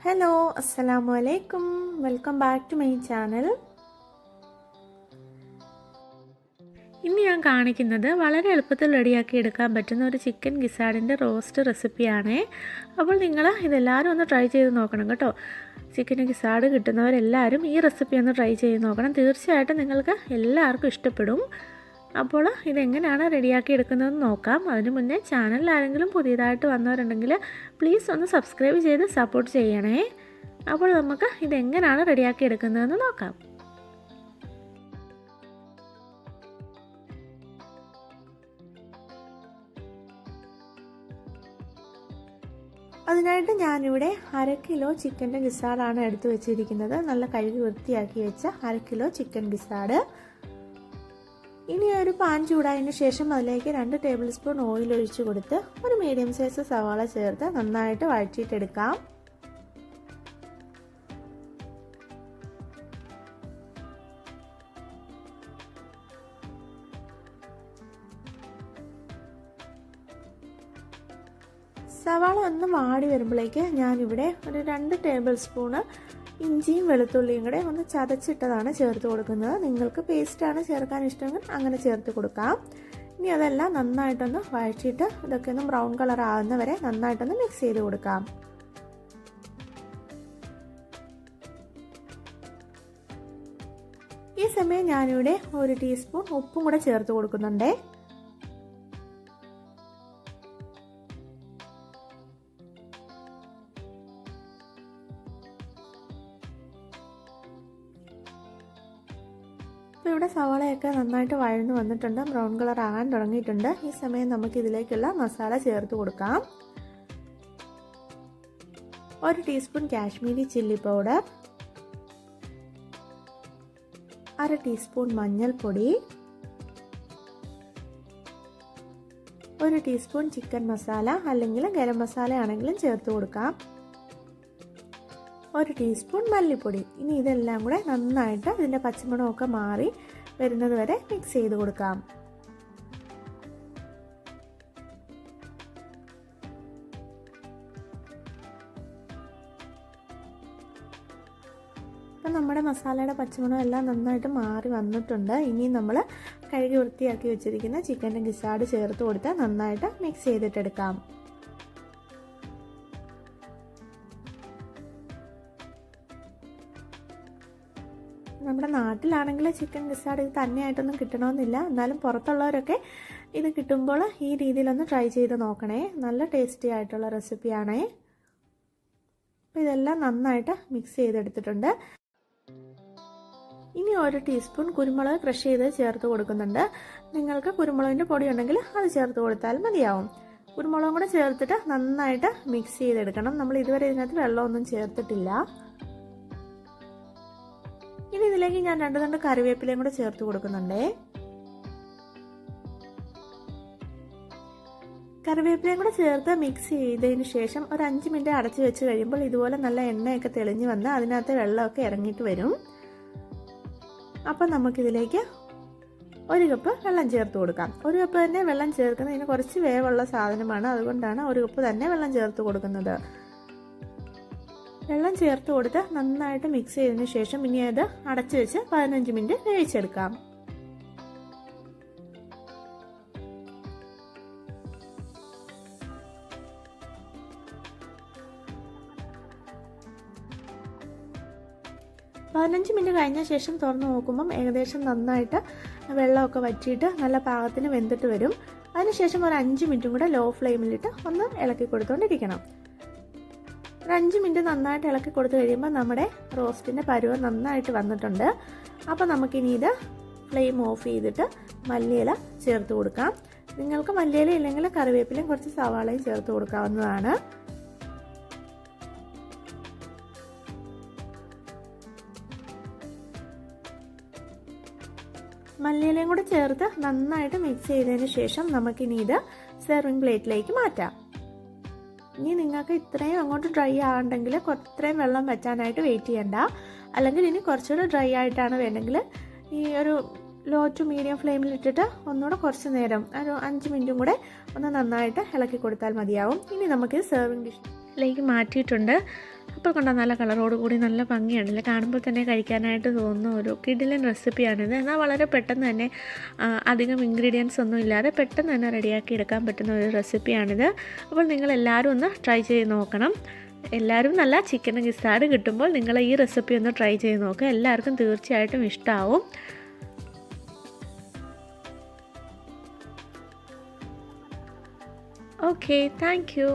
Hello, അസ്സലാമു അലൈക്കും. Welcome back to my channel. ഇന്ന് ഞാൻ കാണിക്കുന്നത് വളരെ എളുപ്പത്തിൽ റെഡിയാക്കി എടുക്കാൻ പറ്റുന്ന ഒരു ചിക്കൻ ഗിസാഡിൻ്റെ റോസ്റ്റ് റെസിപ്പിയാണ്. അപ്പോൾ നിങ്ങൾ ഇതെല്ലാവരും ഒന്ന് ട്രൈ ചെയ്ത് നോക്കണം കേട്ടോ. ചിക്കൻ ഗിസാഡ് കിട്ടുന്നവരെല്ലാവരും ഈ റെസിപ്പി ഒന്ന് ട്രൈ ചെയ്ത് നോക്കണം. തീർച്ചയായിട്ടും നിങ്ങൾക്ക് എല്ലാവർക്കും ഇഷ്ടപ്പെടും. അപ്പോൾ ഇതെങ്ങനെയാണ് റെഡിയാക്കി എടുക്കുന്നതെന്ന് നോക്കാം. അതിന് മുന്നേ ചാനലിൽ ആരെങ്കിലും പുതിയതായിട്ട് വന്നവരുണ്ടെങ്കിൽ പ്ലീസ് ഒന്ന് സബ്സ്ക്രൈബ് ചെയ്ത് സപ്പോർട്ട് ചെയ്യണേ. അപ്പോൾ നമുക്ക് ഇതെങ്ങനെയാണ് റെഡിയാക്കി എടുക്കുന്നതെന്ന് നോക്കാം. അതിനായിട്ട് ഞാനിവിടെ 1/2 കിലോ ചിക്കൻ്റെ ഗിസാഡാണ് എടുത്തു വെച്ചിരിക്കുന്നത്. നല്ല കഴുകി വൃത്തിയാക്കി വെച്ച 1/2 കിലോ ചിക്കൻ ഗിസാഡ്. ഇനി ഒരു പാൻ ചൂടായതിന് ശേഷം അതിലേക്ക് 2 ടേബിൾ സ്പൂൺ ഓയിൽ ഒഴിച്ച് കൊടുത്ത് ഒരു മീഡിയം സൈസ് സവാള ചേർത്ത് നന്നായിട്ട് വഴറ്റിയിട്ടെടുക്കാം. സവാള ഒന്ന് വാടി വരുമ്പോഴേക്ക് ഞാനിവിടെ ഒരു 2 ടേബിൾ സ്പൂണ് ഇഞ്ചിയും വെളുത്തുള്ളിയും കൂടെ ഒന്ന് ചതച്ചിട്ടതാണ് ചേർത്ത് കൊടുക്കുന്നത്. നിങ്ങൾക്ക് പേസ്റ്റാണ് ചേർക്കാൻ ഇഷ്ടമെങ്കിൽ അങ്ങനെ ചേർത്ത് കൊടുക്കാം. ഇനി അതെല്ലാം നന്നായിട്ടൊന്ന് വഴറ്റിയിട്ട് ഇതൊക്കെ ഒന്ന് ബ്രൗൺ കളർ ആകുന്നവരെ നന്നായിട്ടൊന്ന് മിക്സ് ചെയ്ത് കൊടുക്കാം. ഈ സമയം ഞാനിവിടെ 1 ടീസ്പൂൺ ഉപ്പും കൂടെ ചേർത്ത് കൊടുക്കുന്നുണ്ട്. ഇപ്പോൾ ഇവിടെ സവാളയൊക്കെ നന്നായിട്ട് വഴന്നു വന്നിട്ടുണ്ട്, ബ്രൗൺ കളർ ആകാൻ തുടങ്ങിയിട്ടുണ്ട്. ഈ സമയം നമുക്ക് ഇതിലേക്കുള്ള മസാല ചേർത്ത് കൊടുക്കാം. 1 teaspoon Kashmiri chilli powder, 1/2 teaspoon മഞ്ഞൾപ്പൊടി, 1 ടീസ്പൂൺ ചിക്കൻ മസാല അല്ലെങ്കിൽ ഗരം മസാല ആണെങ്കിലും ചേർത്ത് കൊടുക്കാം, 1 ടീസ്പൂൺ മല്ലിപ്പൊടി. ഇനി ഇതെല്ലാം കൂടെ നന്നായിട്ട് ഇതിൻ്റെ പച്ചമണമൊക്കെ മാറി വരുന്നത് വരെ മിക്സ് ചെയ്ത് കൊടുക്കാം. അപ്പം നമ്മുടെ മസാലയുടെ പച്ചമണം എല്ലാം നന്നായിട്ട് മാറി വന്നിട്ടുണ്ട്. ഇനി നമ്മൾ കഴുകി വൃത്തിയാക്കി വെച്ചിരിക്കുന്ന ചിക്കൻ്റെ ഗിസാഡ് ചേർത്ത് കൊടുത്ത് നന്നായിട്ട് മിക്സ് ചെയ്തിട്ടെടുക്കാം. നമ്മുടെ നാട്ടിലാണെങ്കിൽ ചിക്കൻ ഗിസാഡ് ഇത് തന്നെയായിട്ടൊന്നും കിട്ടണമെന്നില്ല. എന്നാലും പുറത്തുള്ളവരൊക്കെ ഇത് കിട്ടുമ്പോൾ ഈ രീതിയിലൊന്ന് ട്രൈ ചെയ്ത് നോക്കണേ. നല്ല ടേസ്റ്റി ആയിട്ടുള്ള റെസിപ്പിയാണേ. അപ്പോൾ ഇതെല്ലാം നന്നായിട്ട് മിക്സ് ചെയ്തെടുത്തിട്ടുണ്ട്. ഇനി 1 ടീസ്പൂൺ കുരുമുളക് ക്രഷ് ചെയ്ത് ചേർത്ത് കൊടുക്കുന്നുണ്ട്. നിങ്ങൾക്ക് കുരുമുളകിൻ്റെ പൊടി ഉണ്ടെങ്കിൽ അത് ചേർത്ത് കൊടുത്താൽ മതിയാവും. കുരുമുളകും കൂടെ ചേർത്തിട്ട് നന്നായിട്ട് മിക്സ് ചെയ്തെടുക്കണം. നമ്മൾ ഇതുവരെ ഇതിനകത്ത് വെള്ളമൊന്നും ചേർത്തിട്ടില്ല. ഇനി ഇതിലേക്ക് ഞാൻ 2 തണ്ട് കറിവേപ്പിലയും കൂടെ ചേർത്ത് കൊടുക്കുന്നുണ്ടേ. കറിവേപ്പിലയും കൂടെ ചേർത്ത് മിക്സ് ചെയ്തതിന് ശേഷം ഒരു 5 മിനിറ്റ് അടച്ചു വെച്ച് കഴിയുമ്പോൾ ഇതുപോലെ നല്ല എണ്ണയൊക്കെ തെളിഞ്ഞ് വന്ന് അതിനകത്ത് വെള്ളമൊക്കെ ഇറങ്ങിയിട്ട് വരും. അപ്പം നമുക്കിതിലേക്ക് 1 കപ്പ് വെള്ളം ചേർത്ത് കൊടുക്കാം. 1 കപ്പ് തന്നെ വെള്ളം ചേർക്കുന്നത് ഇതിന് കുറച്ച് വേവുള്ള സാധനമാണ്, അതുകൊണ്ടാണ് 1 കപ്പ് തന്നെ വെള്ളം ചേർത്ത് കൊടുക്കുന്നത്. വെള്ളം ചേർത്ത് കൊടുത്ത് നന്നായിട്ട് മിക്സ് ചെയ്തതിന് ശേഷം ഇനി അത് അടച്ചു വെച്ച് 15 മിനിറ്റ് വേവിച്ചെടുക്കാം. പതിനഞ്ച് മിനിറ്റ് കഴിഞ്ഞ ശേഷം തുറന്ന് നോക്കുമ്പം ഏകദേശം നന്നായിട്ട് വെള്ളമൊക്കെ വറ്റിയിട്ട് നല്ല പാകത്തിന് വെന്തിട്ട് വരും. അതിനുശേഷം ഒരു 5 മിനിറ്റും കൂടെ ലോ ഫ്ലെയിമിലിട്ട് ഒന്ന് ഇളക്കി കൊടുത്തുകൊണ്ടിരിക്കണം. ഒരു 5 മിനിറ്റ് നന്നായിട്ട് ഇളക്കി കൊടുത്തു കഴിയുമ്പോൾ നമ്മുടെ റോസ്റ്റിൻ്റെ പരുവം നന്നായിട്ട് വന്നിട്ടുണ്ട്. അപ്പോൾ നമുക്കിനി ഇത് ഫ്ലെയിം ഓഫ് ചെയ്തിട്ട് മല്ലിയില ചേർത്ത് കൊടുക്കാം. നിങ്ങൾക്ക് മല്ലിയില ഇല്ലെങ്കിൽ കറിവേപ്പിലയും കുറച്ച് സവാളയും ചേർത്ത് കൊടുക്കാവുന്നതാണ്. മല്ലിയിലയും കൂടെ ചേർത്ത് നന്നായിട്ട് മിക്സ് ചെയ്തതിന് ശേഷം നമുക്കിനി ഇത് സെർവിങ് പ്ലേറ്റിലേക്ക് മാറ്റാം. ഇനി നിങ്ങൾക്ക് ഇത്രയും അങ്ങോട്ട് ഡ്രൈ ആകണ്ടെങ്കിൽ ഇത്രയും വെള്ളം വറ്റാനായിട്ട് വെയിറ്റ് ചെയ്യണ്ട. അല്ലെങ്കിൽ ഇനി കുറച്ചുകൂടെ ഡ്രൈ ആയിട്ടാണ് വേണമെങ്കിൽ ഈ ഒരു ലോ ടു മീഡിയം ഫ്ലെയിമിൽ ഇട്ടിട്ട് ഒന്നുകൂടെ കുറച്ച് നേരം ഒരു 5 മിനിറ്റും കൂടെ ഒന്ന് നന്നായിട്ട് ഇളക്കി കൊടുത്താൽ മതിയാവും. ഇനി നമുക്ക് സെർവിങ് ഡിഷിലേക്ക് മാറ്റിയിട്ടുണ്ട്. അപ്പോൾ കണ്ടാൽ നല്ല കളറോട് കൂടി നല്ല ഭംഗിയാണല്ലേ, കാണുമ്പോൾ തന്നെ കഴിക്കാനായിട്ട് തോന്നുന്ന ഒരു കിടിലൻ റെസിപ്പിയാണിത്. എന്നാൽ വളരെ പെട്ടെന്ന് തന്നെ അധികം ഇൻഗ്രീഡിയൻസ് ഒന്നും ഇല്ലാതെ പെട്ടെന്ന് തന്നെ റെഡിയാക്കി എടുക്കാൻ പറ്റുന്ന ഒരു റെസിപ്പിയാണിത്. അപ്പോൾ നിങ്ങളെല്ലാവരും ഒന്ന് ട്രൈ ചെയ്ത് നോക്കണം. എല്ലാവരും നല്ല ചിക്കൻ ഗിസാർഡ് കിട്ടുമ്പോൾ നിങ്ങൾ ഈ റെസിപ്പി ഒന്ന് ട്രൈ ചെയ്ത് നോക്കുക. എല്ലാവർക്കും തീർച്ചയായിട്ടും ഇഷ്ടമാവും. Okay, thank you.